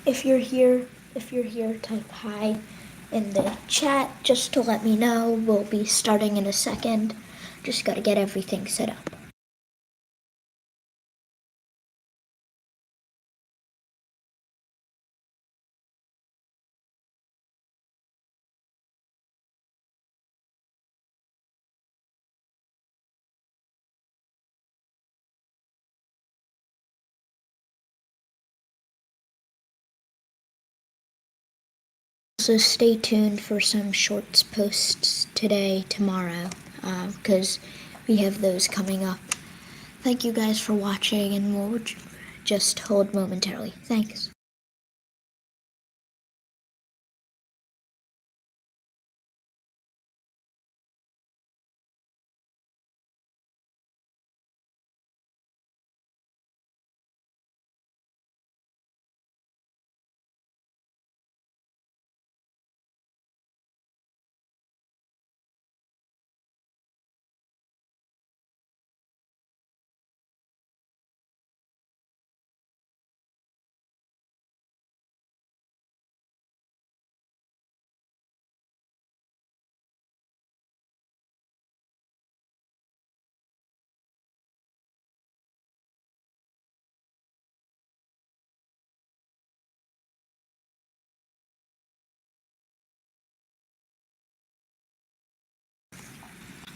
If you're here, type hi in the chat just to let me know. We'll be starting in a second. Just gotta get everything set up. So stay tuned for some shorts posts today, tomorrow, because we have those coming up. Thank you guys for watching, and we'll just hold momentarily. Thanks.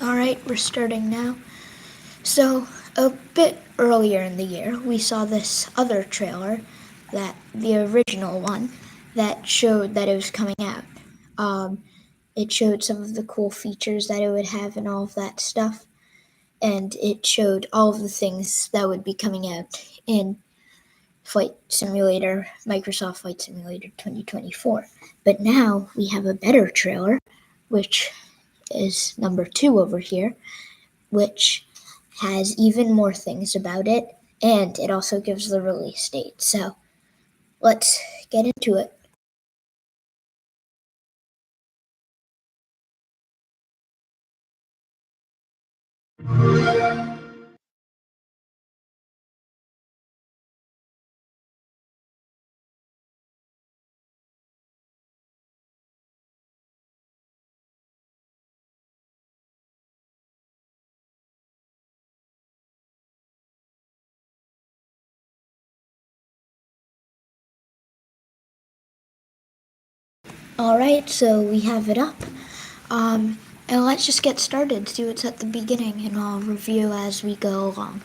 Alright, we're starting now. So, a bit earlier in the year, we saw this other trailer, the original one, that showed that it was coming out. It showed some of the cool features that it would have and all of that stuff, and it showed all of the things that would be coming out in Microsoft Flight Simulator 2024. But now we have a better trailer, which is number 2 over here, which has even more things about it, and it also gives the release date. So let's get into it. Alright, so we have it up. And let's just get started, see what's at the beginning, and I'll review as we go along.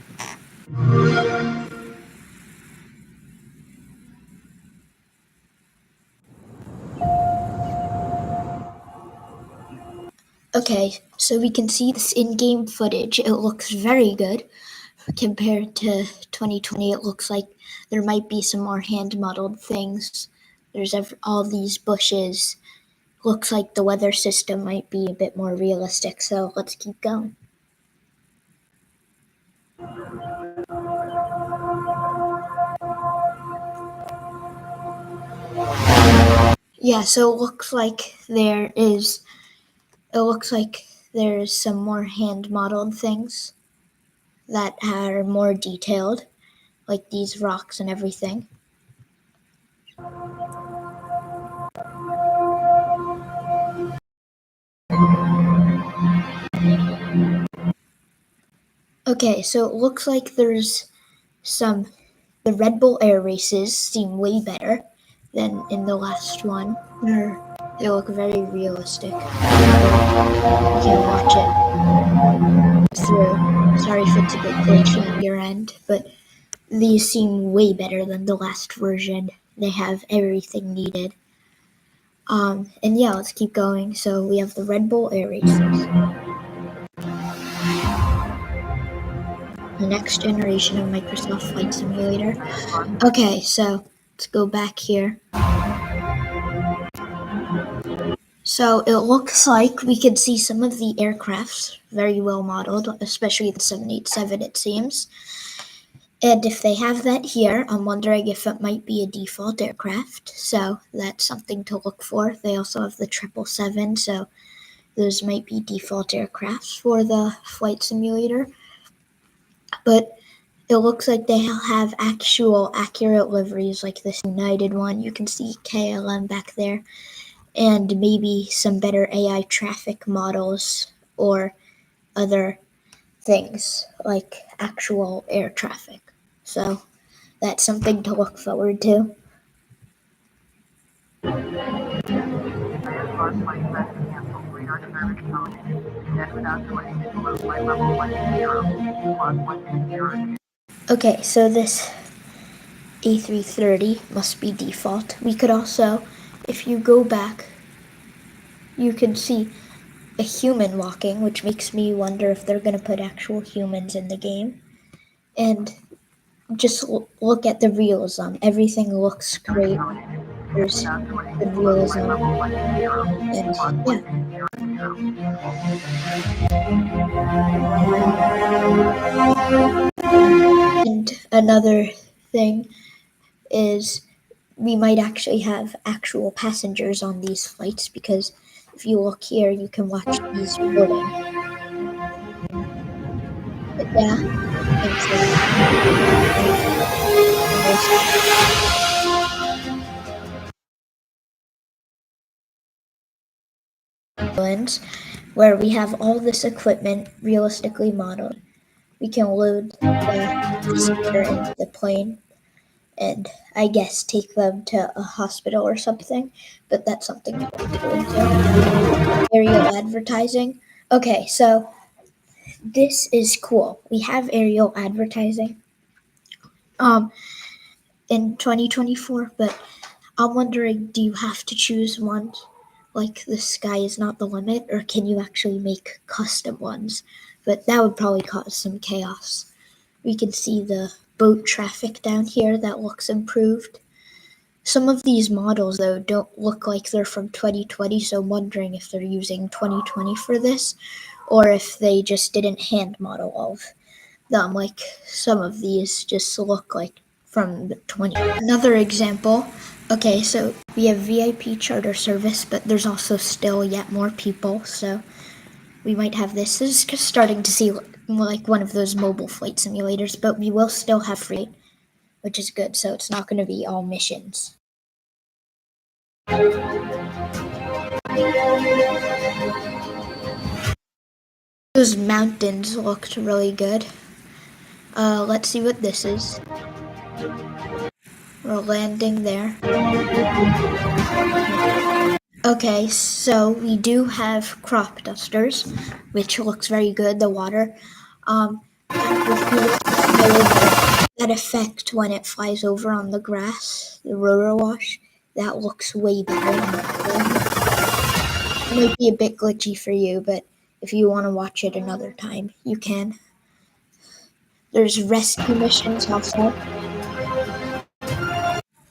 Okay, so we can see this in-game footage. It looks very good. Compared to 2020, it looks like there might be some more hand-modeled things. There's all these bushes. Looks like the weather system might be a bit more realistic, so let's keep going. Yeah, so it looks like there's some more hand-modeled things that are more detailed, like these rocks and everything. Okay, so it looks like the Red Bull Air races seem way better than in the last one. They look very realistic. You can watch it through. Sorry if it's a bit glitchy on your end, but these seem way better than the last version. They have everything needed. And yeah, let's keep going. So we have the Red Bull Air races. The next generation of Microsoft Flight Simulator. Okay, so let's go back here. So it looks like we could see some of the aircrafts very well modeled, especially the 787, it seems. And if they have that here, I'm wondering if it might be a default aircraft. So that's something to look for. They also have the 777, so those might be default aircrafts for the flight simulator. But it looks like they have actual accurate liveries, like this United one. You can see KLM back there, and maybe some better AI traffic models or other things like actual air traffic. So that's something to look forward to. Okay, so this A330 must be default. We could also, if you go back, you can see a human walking, which makes me wonder if they're going to put actual humans in the game. And just look at the realism. Everything looks great. There's good realism. And yeah. And another thing is we might actually have actual passengers on these flights because if you look here, you can watch these boarding. But yeah, thanks a lot. Islands where we have all this equipment realistically modeled. We can load the passenger into the plane and I guess take them to a hospital or something, but that's something to look forward to. Aerial advertising. Okay, so this is cool. We have aerial advertising um in 2024, but I'm wondering, do you have to choose one like the sky is not the limit, or can you actually make custom ones? But that would probably cause some chaos. We can see the boat traffic down here that looks improved. Some of these models, though, don't look like they're from 2020, so I'm wondering if they're using 2020 for this, or if they just didn't hand model all of them. Like some of these just look like from the 20. Another example. Okay, so we have VIP charter service, but there's also still yet more people, so we might have this. This is just starting to see like one of those mobile flight simulators, but we will still have free, which is good. So it's not going to be all missions. Those mountains looked really good. Let's see what this is. We're landing there. Okay, so we do have crop dusters, which looks very good. The water. If you look that effect when it flies over on the grass, the rotor wash, that looks way better on the phone. It might be a bit glitchy for you, but if you want to watch it another time, you can. There's rescue missions also.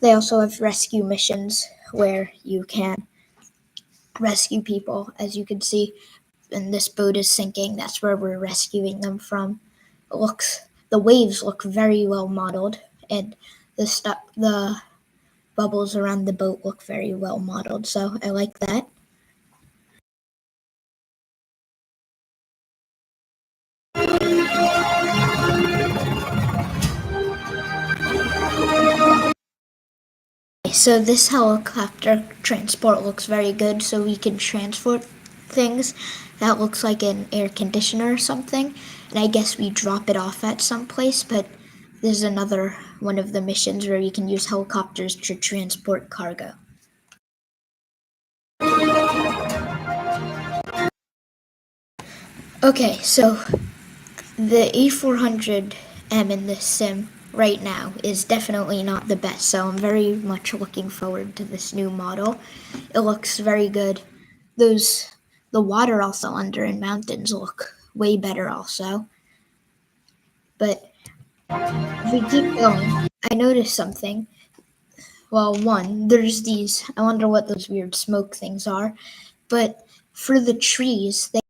They also have rescue missions where you can rescue people, as you can see. And this boat is sinking. That's where we're rescuing them from. The waves look very well modeled, and the bubbles around the boat look very well modeled. So I like that. So this helicopter transport looks very good. So we can transport things. That looks like an air conditioner or something. And I guess we drop it off at some place, but there's another one of the missions where you can use helicopters to transport cargo. Okay, so the A400M in this sim right now is definitely not the best, so I'm very much looking forward to this new model. It looks very good. The water also under in mountains look way better also. But if we keep going, I noticed something. Well, one, there's these, I wonder what those weird smoke things are, but for the trees, they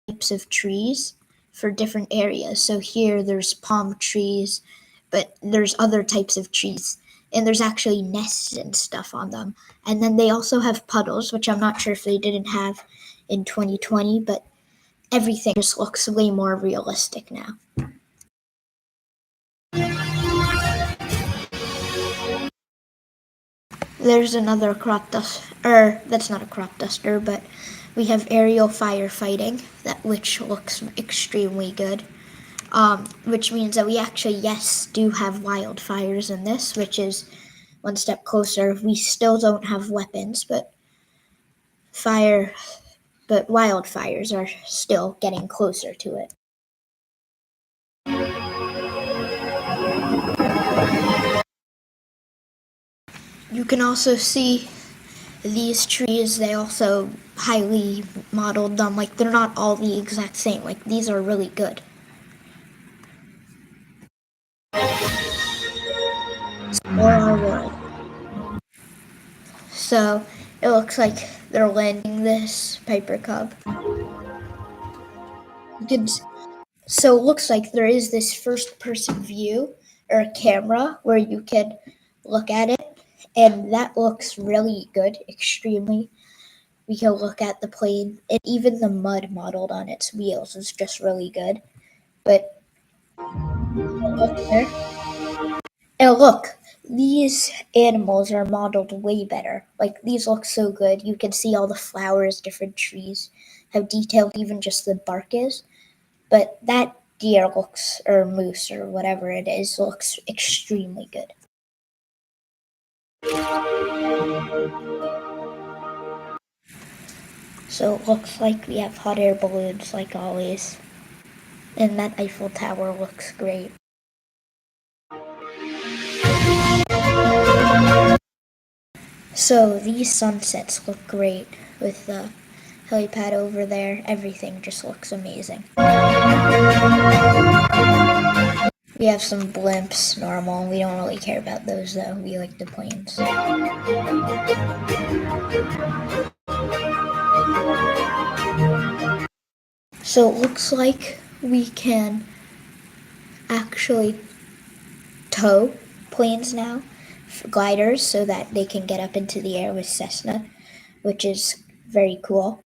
have types of trees for different areas. So here there's palm trees, but there's other types of trees. And there's actually nests and stuff on them. And then they also have puddles, which I'm not sure if they didn't have in 2020, but everything just looks way more realistic now. there's another crop duster, or that's not a crop duster, but we have aerial firefighting, which looks extremely good. Which means that we actually, yes, do have wildfires in this, which is one step closer. We still don't have weapons, but wildfires are still getting closer to it. You can also see these trees, they also highly modeled them. Like, they're not all the exact same. Like, these are really good. Or our world. So it looks like they're landing this Piper Cub. So it looks like there is this first person view or a camera where you can look at it, and that looks really good, extremely. We can look at the plane, and even the mud modeled on its wheels is just really good. But look there. And look, these animals are modeled way better. Like, these look so good. You can see all the flowers, different trees, how detailed even just the bark is. But that deer looks, or moose, or whatever it is, looks extremely good. So it looks like we have hot air balloons like always. And that Eiffel Tower looks great. So these sunsets look great with the helipad over there. Everything just looks amazing. We have some blimps, normal. We don't really care about those though. We like the planes. So it looks like we can actually tow planes now, gliders, so that they can get up into the air with Cessna, which is very cool.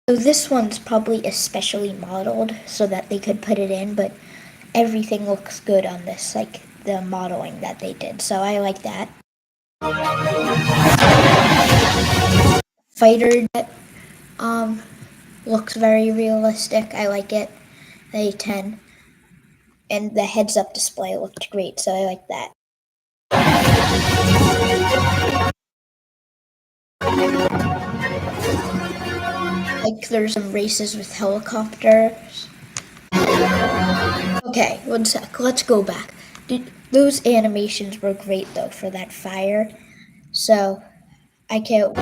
So this one's probably especially modeled so that they could put it in, but everything looks good on this, like the modeling that they did. So I like that. Fighter jet looks very realistic. I like it. A10. And the heads-up display looked great, so I like that. Like, there's some races with helicopters. Okay, one sec. Let's go back. Those animations were great, though, for that fire. So, I can't...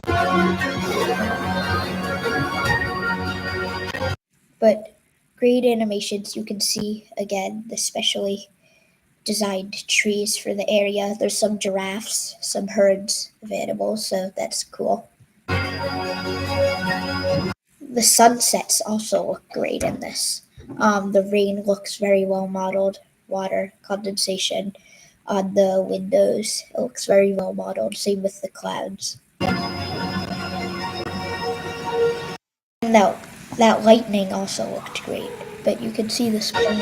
But great animations. You can see, again, the specially designed trees for the area. There's some giraffes, some herds of animals, so that's cool. The sunsets also look great in this. The rain looks very well modeled. Water condensation on the windows, it looks very well modeled. Same with the clouds. And that lightning also looked great. But you can see the spring.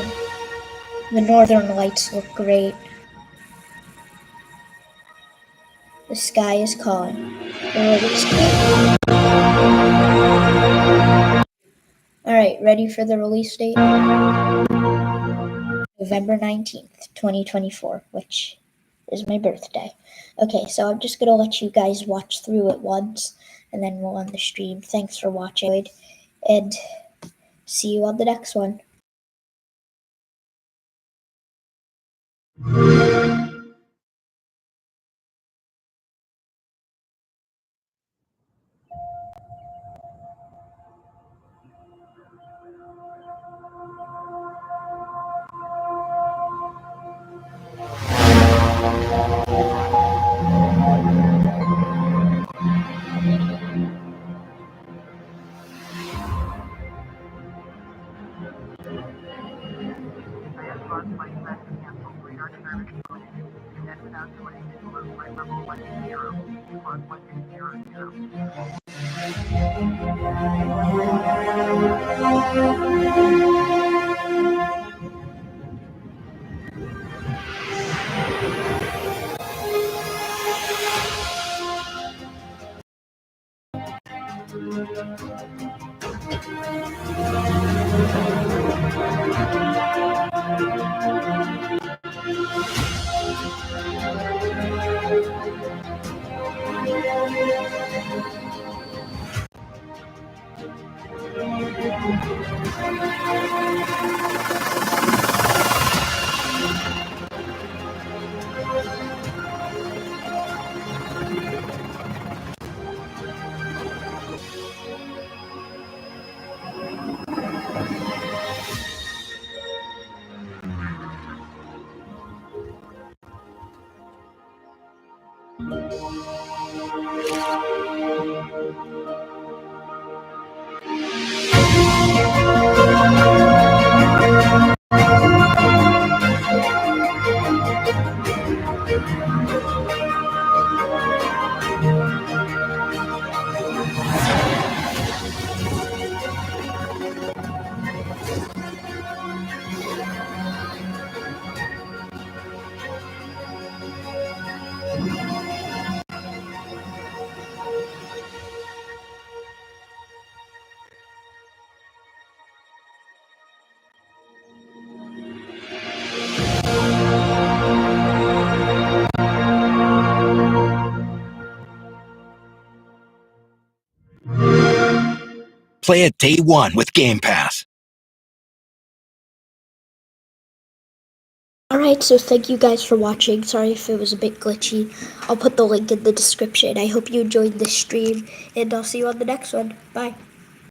The northern lights look great. The sky is calling. Alright, ready for the release date? November 19th, 2024, which is my birthday. Okay, so I'm just going to let you guys watch through it once, and then we'll end the stream. Thanks for watching, and see you on the next one. Play it day one with Game Pass. Alright, so thank you guys for watching. Sorry if it was a bit glitchy. I'll put the link in the description. I hope you enjoyed this stream, and I'll see you on the next one. Bye.